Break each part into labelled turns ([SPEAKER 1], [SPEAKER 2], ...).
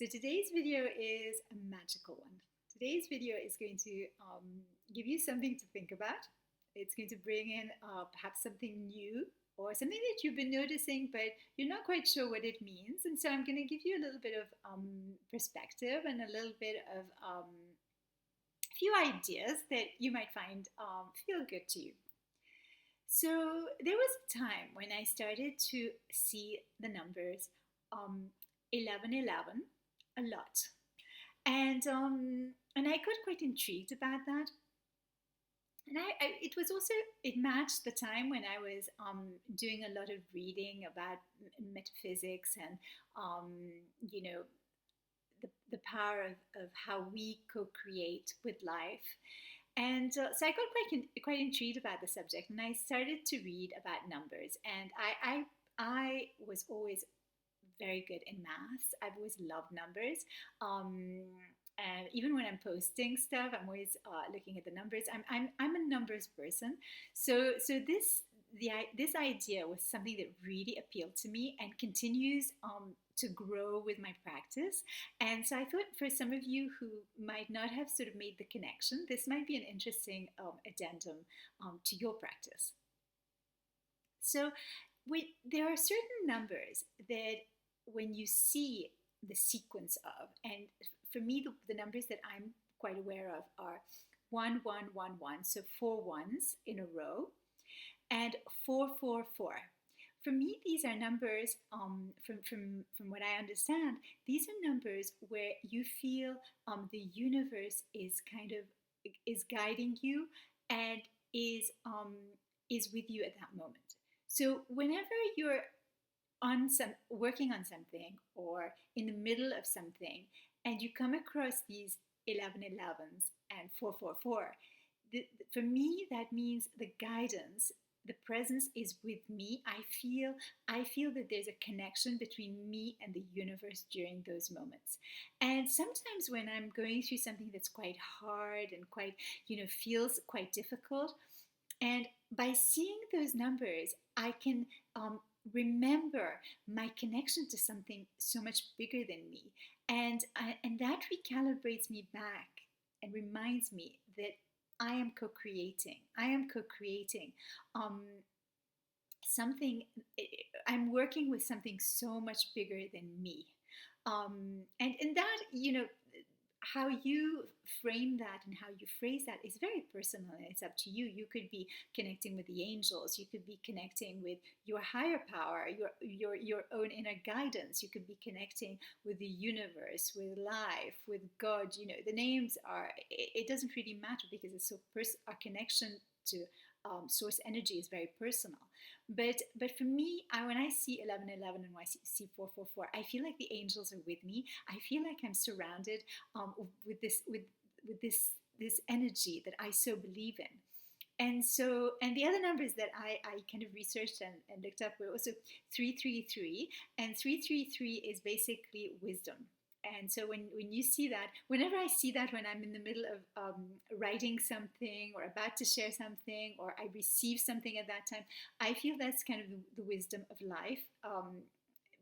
[SPEAKER 1] So today's video is a magical one. Today's video is going to give you something to think about. It's going to bring in perhaps something new or something that you've been noticing but you're not quite sure what it means. And so I'm going to give you a little bit of perspective and a little bit of a few ideas that you might find feel good to you. So there was a time when I started to see the numbers 1111 a lot, and I got quite intrigued about that. And it was also, it matched the time when I was doing a lot of reading about metaphysics and um, you know the power of how we co-create with life. And so I got quite intrigued about the subject, and I started to read about numbers. And I was always very good in maths. I've always loved numbers. And even when I'm posting stuff, I'm always looking at the numbers. I'm a numbers person. So this idea was something that really appealed to me and continues to grow with my practice. And so I thought for some of you who might not have sort of made the connection, this might be an interesting addendum to your practice. So there are certain numbers that when you see the sequence of, and for me, the numbers that I'm quite aware of are 1111, so 4 ones in a row, and 444. For me, these are numbers, from what I understand, these are numbers where you feel the universe is guiding you and is with you at that moment. So whenever you're working on something or in the middle of something and you come across these 1111s and 444, for me that means the guidance, the presence is with me. I feel that there's a connection between me and the universe during those moments. And sometimes when I'm going through something that's quite hard and quite, feels quite difficult, and by seeing those numbers, I can remember my connection to something so much bigger than me, and that recalibrates me back and reminds me that I am co-creating. I am co-creating something. I'm working with something so much bigger than me, and that how you frame that and how you phrase that is very personal, and it's up to you. You could be connecting with the angels, you could be connecting with your higher power, your own inner guidance, you could be connecting with the universe, with life, with God. The names are, it doesn't really matter because it's so our connection to source energy is very personal. But for me, when I see 1111 and when I see 444, I feel like the angels are with me. I feel like I'm surrounded with this energy that I so believe in. And the other numbers that I kind of researched and looked up were also 333, and 333 is basically wisdom. And so when you see that, whenever I see that, when I'm in the middle of writing something or about to share something, or I receive something at that time, I feel that's kind of the wisdom of life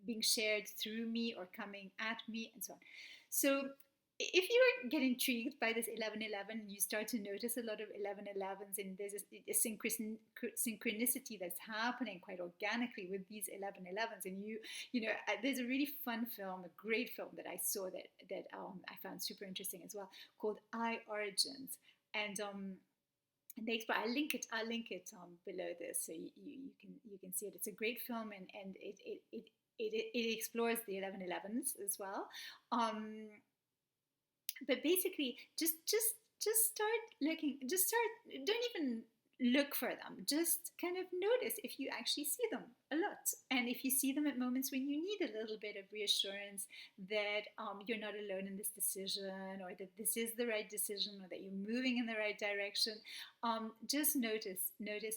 [SPEAKER 1] being shared through me or coming at me and so on. So if you get intrigued by this 1111 and you start to notice a lot of 1111s, and there's a synchronicity that's happening quite organically with these 1111s, and there's a really fun film, a great film that I saw that I found super interesting as well, called I Origins, and I'll link it below this so you can see it. It's a great film, and it explores the 1111s as well. But basically, just start looking. Don't even look for them. Just kind of notice if you actually see them a lot, and if you see them at moments when you need a little bit of reassurance that you're not alone in this decision, or that this is the right decision, or that you're moving in the right direction. Just notice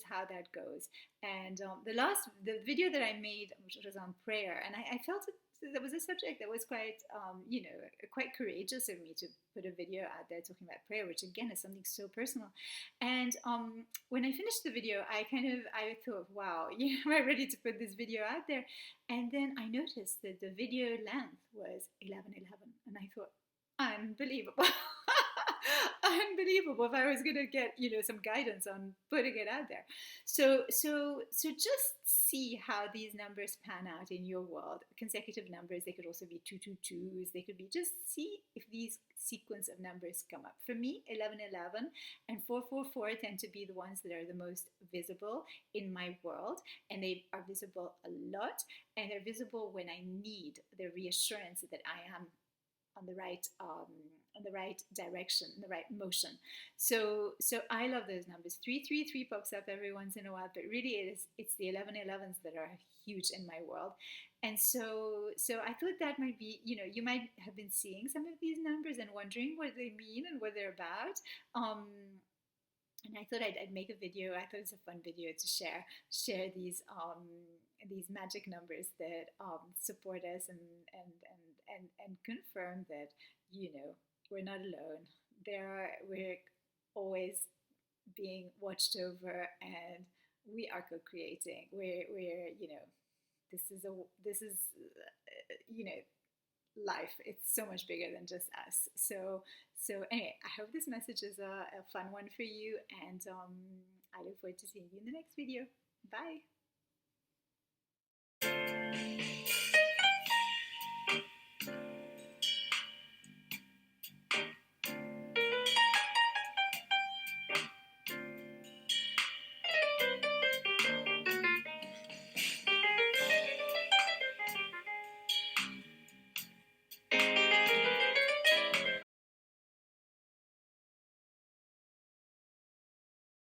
[SPEAKER 1] how that goes, And the video that I made, which was on prayer, and I felt it, there was a subject that was quite, quite courageous of me to put a video out there talking about prayer, which again is something so personal. And when I finished the video, I thought, wow, am I ready to put this video out there? And then I noticed that the video length was 11:11, and I thought, unbelievable. Unbelievable. If I was going to get some guidance on putting it out there. So just see how these numbers pan out in your world. Consecutive numbers, they could also be 222s, they could be, just see if these sequence of numbers come up. For me, 11:11 and 444 tend to be the ones that are the most visible in my world, and they are visible a lot, and they're visible when I need the reassurance that I am on the right direction, the right motion. So I love those numbers. 333 pops up every once in a while, but really it's the 11:11s that are huge in my world. And so I thought that might be, you might have been seeing some of these numbers and wondering what they mean and what they're about. And I thought I'd make a video. I thought it was a fun video to share these magic numbers that support us and confirm that we're not alone. We're always being watched over, and we are co-creating. This is life. It's so much bigger than just us. So anyway, I hope this message is a fun one for you, and I look forward to seeing you in the next video. Bye.